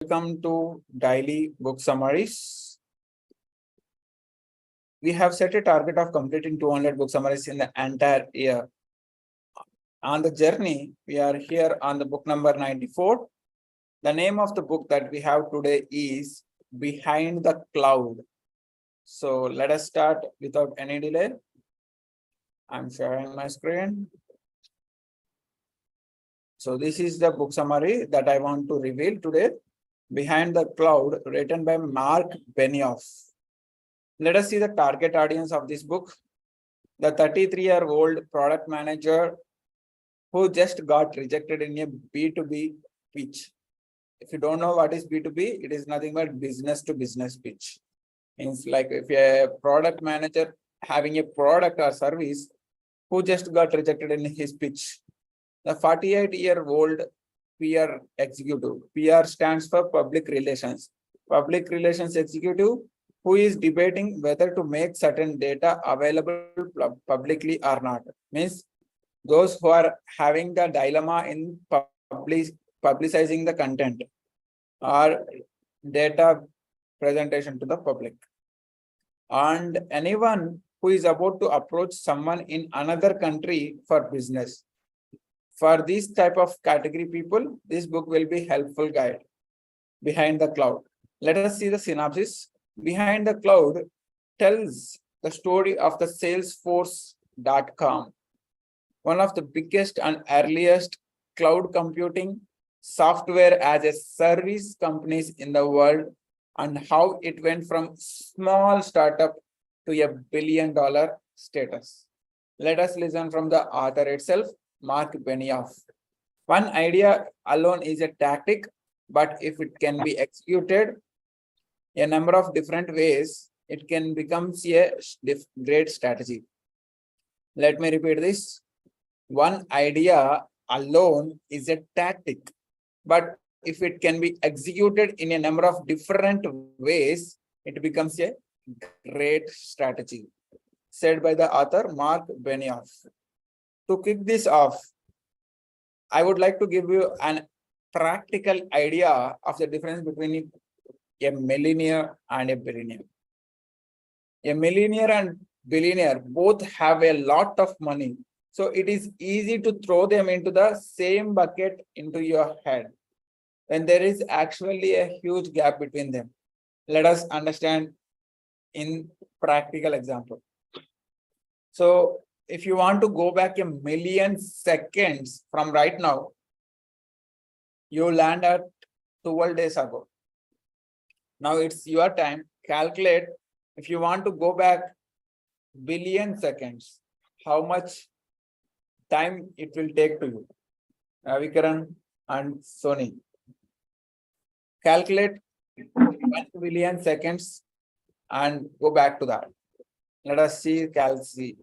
Welcome to daily book summaries. We have set a target of completing 200 book summaries in the entire year. On the journey, we are here on the book number 94. The name of the book that we have today is Behind the Cloud. So let us start without any delay. I'm sharing my screen. So this is the book summary that I want to reveal today. Behind the Cloud, written by Marc Benioff. Let us see the target audience of this book. The 33-year-old product manager who just got rejected in a B2B pitch. If you don't know what is B2B, it is nothing but business to business pitch. It's like if a product manager having a product or service who just got rejected in his pitch. The 48-year-old PR executive. PR stands for public relations. Public relations executive who is debating whether to make certain data available publicly or not. Means those who are having the dilemma in publicizing the content or data presentation to the public. And anyone who is about to approach someone in another country for business. For this type of category people, this book will be helpful guide. Behind the Cloud. Let us see the synopsis. Behind the Cloud tells the story of the Salesforce.com, one of the biggest and earliest cloud computing software as a service companies in the world, and how it went from small startup to $1 billion status. Let us listen from the author itself, Marc Benioff. One idea alone is a tactic, but if it can be executed a number of different ways, it can become a great strategy. Let me repeat this. One idea alone is a tactic, but if it can be executed in a number of different ways, it becomes a great strategy. Said by the author, Marc Benioff. To kick this off, I would like to give you an practical idea of the difference between a millionaire and a billionaire. A millionaire and billionaire both have a lot of money. So it is easy to throw them into the same bucket into your head. And there is actually a huge gap between them. Let us understand in practical example. So if you want to go back 1,000,000 seconds from right now, you land at 12 days ago. Now it's your time. Calculate if you want to go back billion seconds, how much time it will take to you. Ravikaran and Sony. Calculate 1 billion seconds and go back to that. Let us see Calci.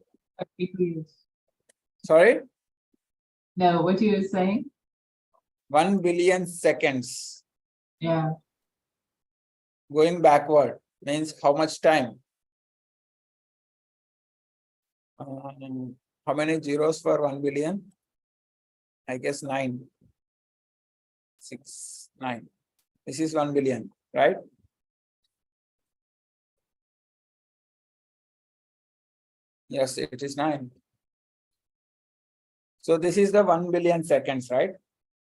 Sorry? No, what you were saying? 1 billion seconds. Yeah. Going backward means how much time? How many zeros for 1 billion? I guess 9. 6, 9. This is 1 billion, right? Yes, it is 9. So this is the 1 billion seconds, right?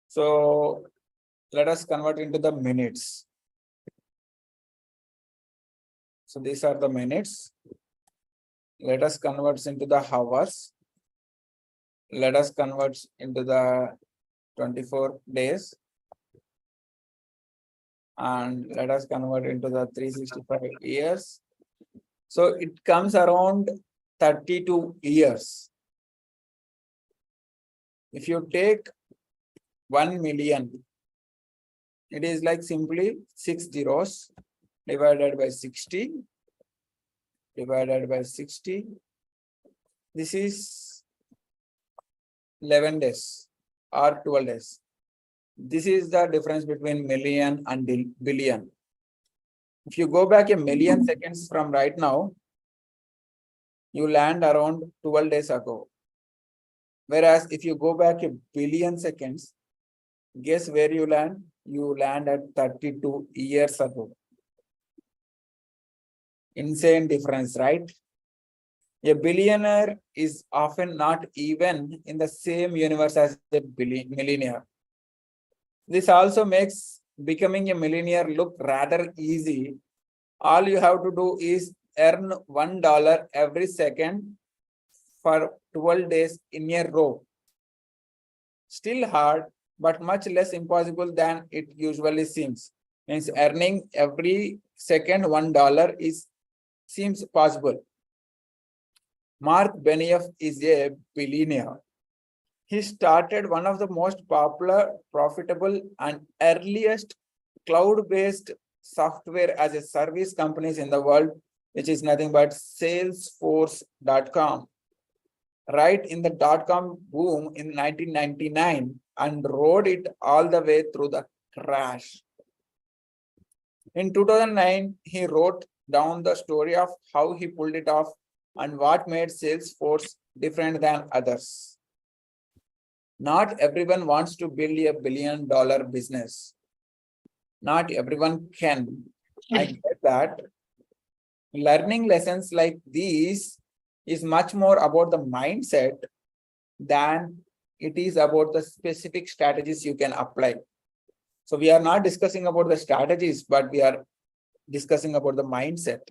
So let us convert into the minutes. So these are the minutes. Let us convert into the hours. Let us convert into the 24 days. And let us convert into the 365 years. So it comes around 32 years. If you take 1 million, it is like simply 6 zeros divided by 60, divided by 60. This is 11 days or 12 days. This is the difference between million and billion. If you go back 1,000,000 seconds from right now, you land around 12 days ago. Whereas if you go back 1 billion seconds, guess where you land? you landed 32 years ago. Insane difference, right? A billionaire is often not even in the same universe as a millionaire. This also makes becoming a millionaire look rather easy. All you have to do is earn $1 every second for 12 days in a row. Still hard, but much less impossible than it usually seems. Means earning every second $1 seems possible. Marc Benioff is a billionaire. He started one of the most popular, profitable, and earliest cloud-based software as a service companies in the world, which is nothing but Salesforce.com. Right in the dot-com boom in 1999 and rode it all the way through the crash. In 2009, he wrote down the story of how he pulled it off and what made Salesforce different than others. Not everyone wants to build a billion-dollar business. Not everyone can. I get that. Learning lessons like these is much more about the mindset than it is about the specific strategies you can apply. So we are not discussing about the strategies, but we are discussing about the mindset.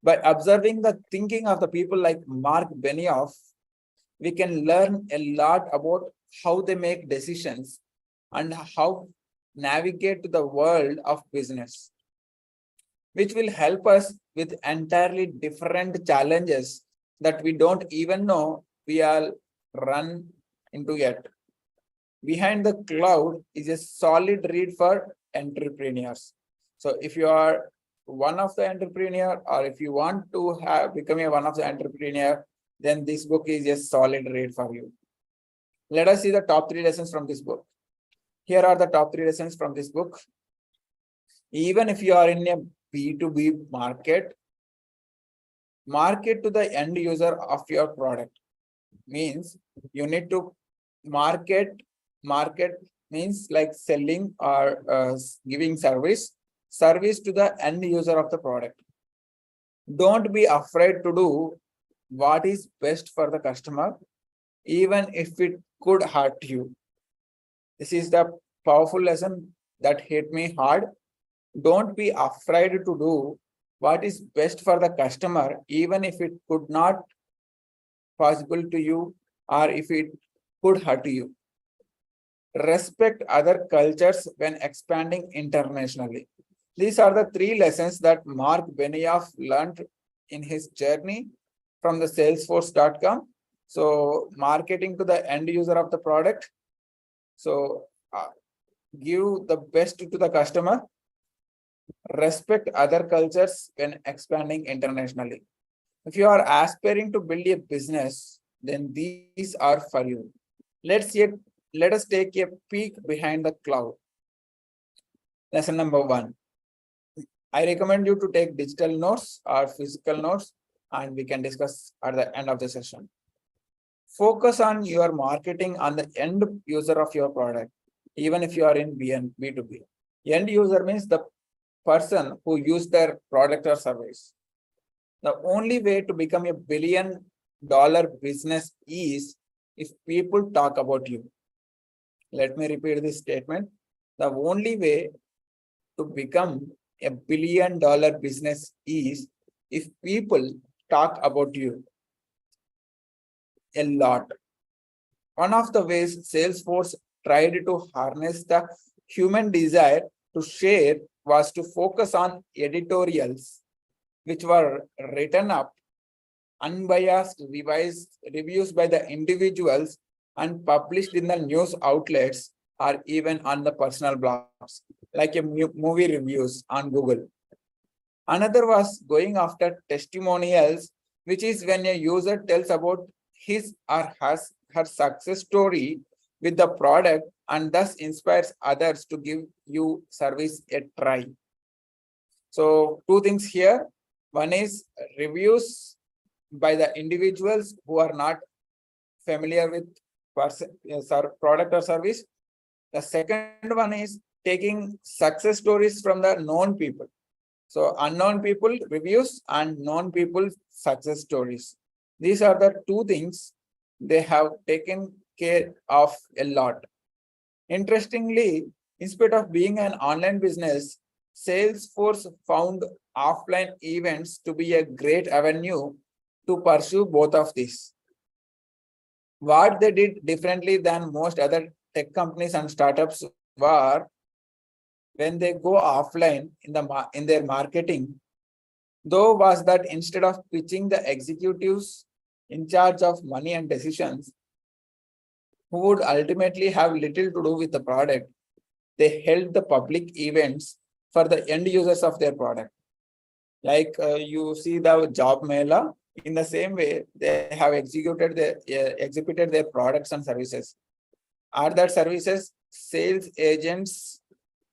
By observing the thinking of the people like Marc Benioff, we can learn a lot about how they make decisions and how navigate the world of business, which will help us with entirely different challenges that we don't even know we are run into yet. Behind the Cloud is a solid read for entrepreneurs. So if you are one of the entrepreneur, or if you want to become one of the entrepreneur, then this book is a solid read for you. Let us see the top 3 lessons from this book. Here are the top 3 lessons from this book. Even if you are in a B2B market to the end user of your product. Means you need to market means like selling or giving service to the end user of the product. Don't be afraid to do what is best for the customer, even if it could hurt you. This is the powerful lesson that hit me hard. Don't be afraid to do what is best for the customer, even if it could not possible to you or if it could hurt you. Respect other cultures when expanding internationally. These are the 3 lessons that Marc Benioff learned in his journey from the Salesforce.com. So marketing to the end user of the product. So give the best to the customer. Respect other cultures when expanding internationally. If you are aspiring to build a business, then these are for you. Let us take a peek behind the cloud. Lesson number 1. I recommend you to take digital notes or physical notes, and we can discuss at the end of the session. Focus on your marketing on the end user of your product, even if you are in B2B. End user means the person who use their product or service. The only way to become a billion-dollar business is if people talk about you. Let me repeat this statement. The only way to become a billion-dollar business is if people talk about you a lot. One of the ways Salesforce tried to harness the human desire to share was to focus on editorials, which were written up, unbiased reviews by the individuals and published in the news outlets or even on the personal blogs, like a movie reviews on Google. Another was going after testimonials, which is when a user tells about his or her success story with the product and thus inspires others to give you service a try. So 2 things here. One is reviews by the individuals who are not familiar with product or service. The second one is taking success stories from the known people. So unknown people reviews and known people success stories. These are the two things they have taken care of a lot. Interestingly, instead of being an online business, Salesforce found offline events to be a great avenue to pursue both of these. What they did differently than most other tech companies and startups were when they go offline in their marketing, though, was that instead of pitching the executives in charge of money and decisions, who would ultimately have little to do with the product, they held the public events for the end users of their product. Like you see the job mela, in the same way they have exhibited their products and services. Are that services, sales agents,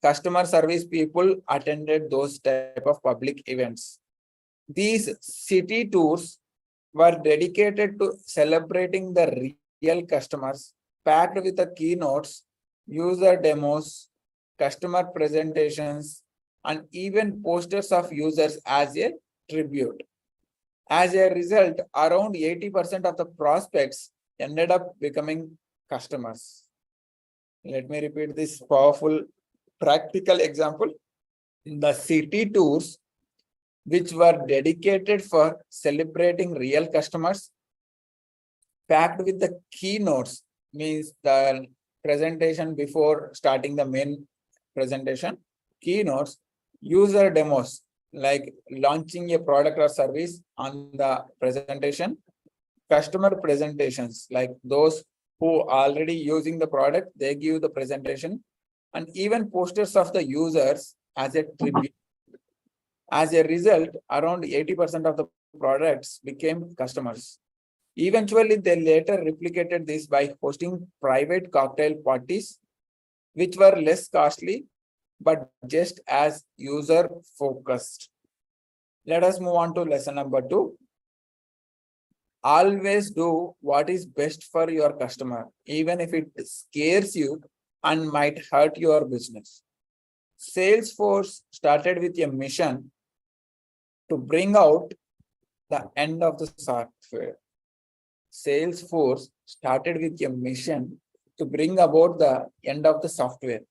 customer service people attended those type of public events. These city tours were dedicated to celebrating the real customers, packed with the keynotes, user demos, customer presentations, and even posters of users as a tribute. As a result, around 80% of the prospects ended up becoming customers. Let me repeat this powerful practical example. The city tours, which were dedicated for celebrating real customers, packed with the keynotes, means the presentation before starting the main presentation, keynotes, user demos, like launching a product or service on the presentation, customer presentations, like those who are already using the product, they give the presentation, and even posters of the users as a tribute. As a result, around 80% of the products became customers. Eventually, they later replicated this by hosting private cocktail parties, which were less costly, but just as user focused. Let us move on to lesson number 2. Always do what is best for your customer, even if it scares you and might hurt your business. Salesforce started with a mission to bring out the end of the software. Salesforce started with a mission to bring about the end of the software.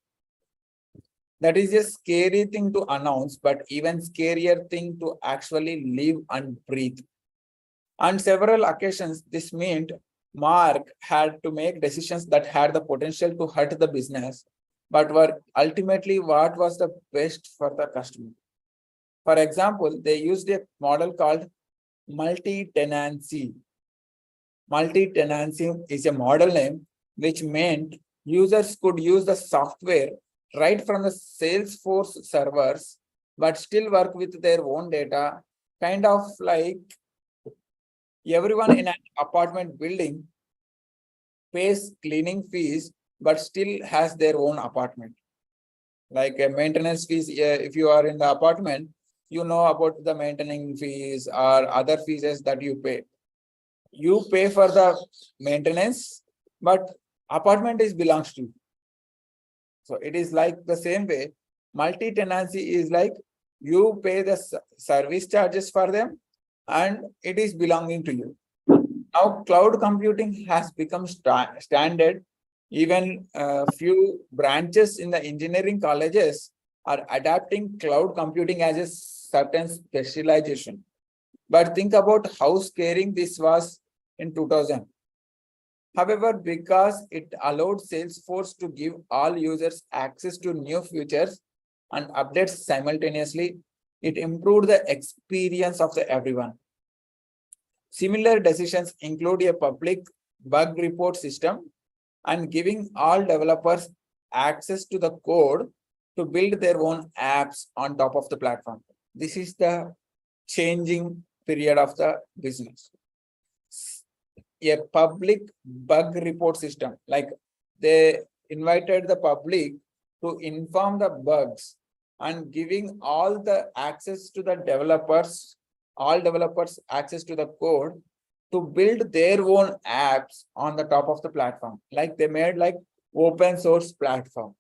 That is a scary thing to announce, but even scarier thing to actually live and breathe. On several occasions, this meant Marc had to make decisions that had the potential to hurt the business, but were ultimately what was the best for the customer. For example, they used a model called multi-tenancy. Multi-tenancy is a model name which meant users could use the software right from the Salesforce servers, but still work with their own data, kind of like everyone in an apartment building pays cleaning fees, but still has their own apartment. Like a maintenance fees, if you are in the apartment, you know about the maintenance fees or other fees that you pay. You pay for the maintenance, but apartment belongs to you. So it is like the same way. Multi-tenancy is like you pay the service charges for them and it is belonging to you. Now, cloud computing has become standard. Even few branches in the engineering colleges are adapting cloud computing as a certain specialization. But think about how scary this was in 2000. However, because it allowed Salesforce to give all users access to new features and updates simultaneously, it improved the experience of everyone. Similar decisions include a public bug report system and giving all developers access to the code to build their own apps on top of the platform. This is the changing period of the business. A public bug report system, like they invited the public to inform the bugs and giving all the access to the developers, all developers access to the code to build their own apps on the top of the platform. Like they made like open source platform.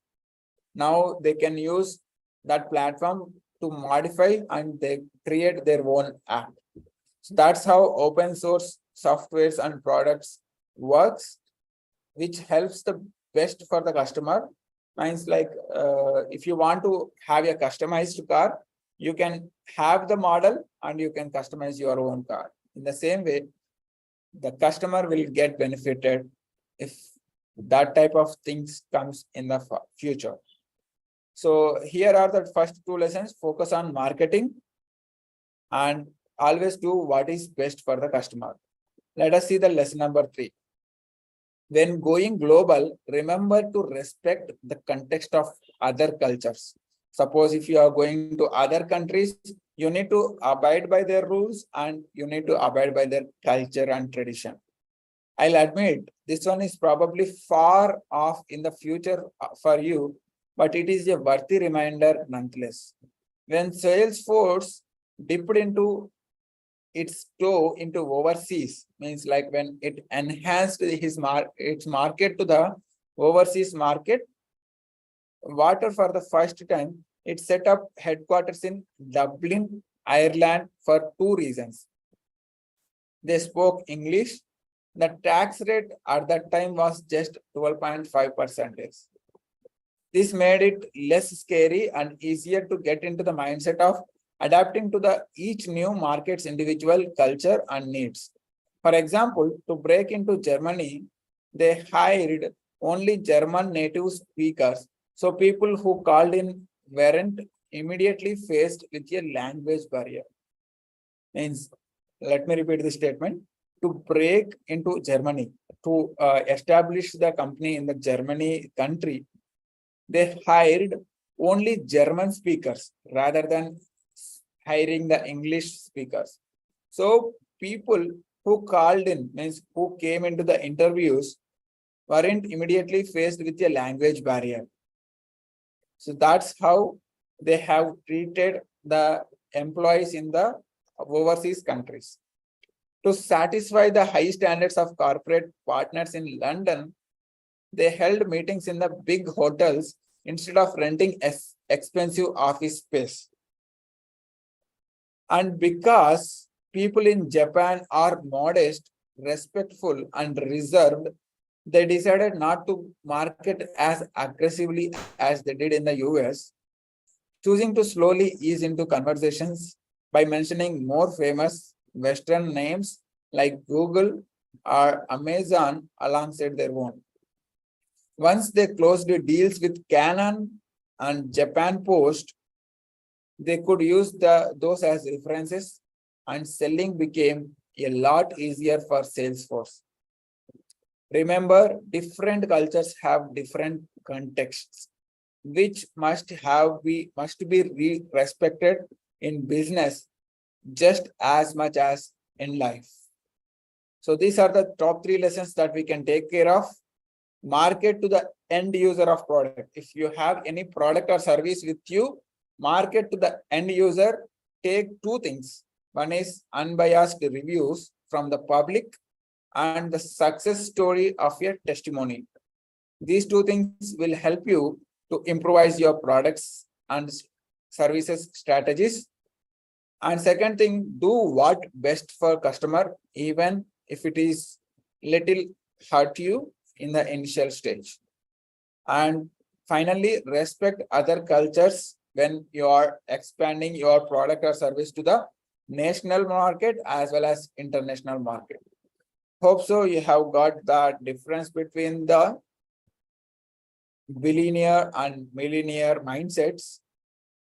Now they can use that platform to modify and they create their own app. So that's how open source softwares and products works, which helps the best for the customer. Means like if you want to have a customized car, you can have the model and you can customize your own car. In the same way, the customer will get benefited if that type of things comes in the future. So here are the first two lessons: focus on marketing and always do what is best for the customer. Let us see the lesson number 3. When going global, remember to respect the context of other cultures. Suppose if you are going to other countries, you need to abide by their rules and you need to abide by their culture and tradition. I'll admit this one is probably far off in the future for you, but it is a worthy reminder nonetheless. When Salesforce dipped into its toe into overseas, means like when it enhanced its market to the overseas market, water for the first time, it set up headquarters in Dublin, Ireland for 2 reasons. They spoke English. The tax rate at that time was just 12.5%. This made it less scary and easier to get into the mindset of adapting to the each new market's individual culture and needs. For example, to break into Germany, they hired only German native speakers. So people who called in weren't immediately faced with a language barrier. Means, let me repeat the statement. To break into Germany, to establish the company in the Germany country, they hired only German speakers rather than hiring the English speakers. So people who called in, means who came into the interviews, weren't immediately faced with a language barrier. So that's how they have treated the employees in the overseas countries. To satisfy the high standards of corporate partners in London, they held meetings in the big hotels instead of renting expensive office space. And because people in Japan are modest, respectful, and reserved, they decided not to market as aggressively as they did in the US, choosing to slowly ease into conversations by mentioning more famous Western names like Google or Amazon alongside their own. Once they closed the deals with Canon and Japan Post, they could use those as references and selling became a lot easier for Salesforce. Remember, different cultures have different contexts, which must be respected in business just as much as in life. So these are the top 3 lessons that we can take care of. Market to the end user of product. If you have any product or service with you, market to the end user. Take 2 things. One is unbiased reviews from the public and the success story of your testimony. These 2 things will help you to improvise your products and services strategies. And second thing, do what best for customer, even if it is little hurt you in the initial stage. And finally, respect other cultures when you are expanding your product or service to the national market as well as international market. Hope so you have got the difference between the billionaire and millionaire mindsets.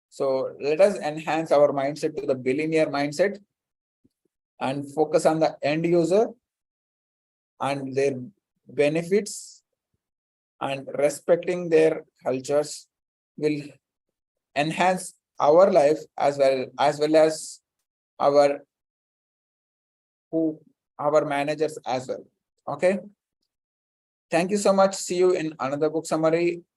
So let us enhance our mindset to the billionaire mindset and focus on the end user and their benefits, and respecting their cultures will enhance our life as well as our managers as well. Okay. Thank you so much. See you in another book summary.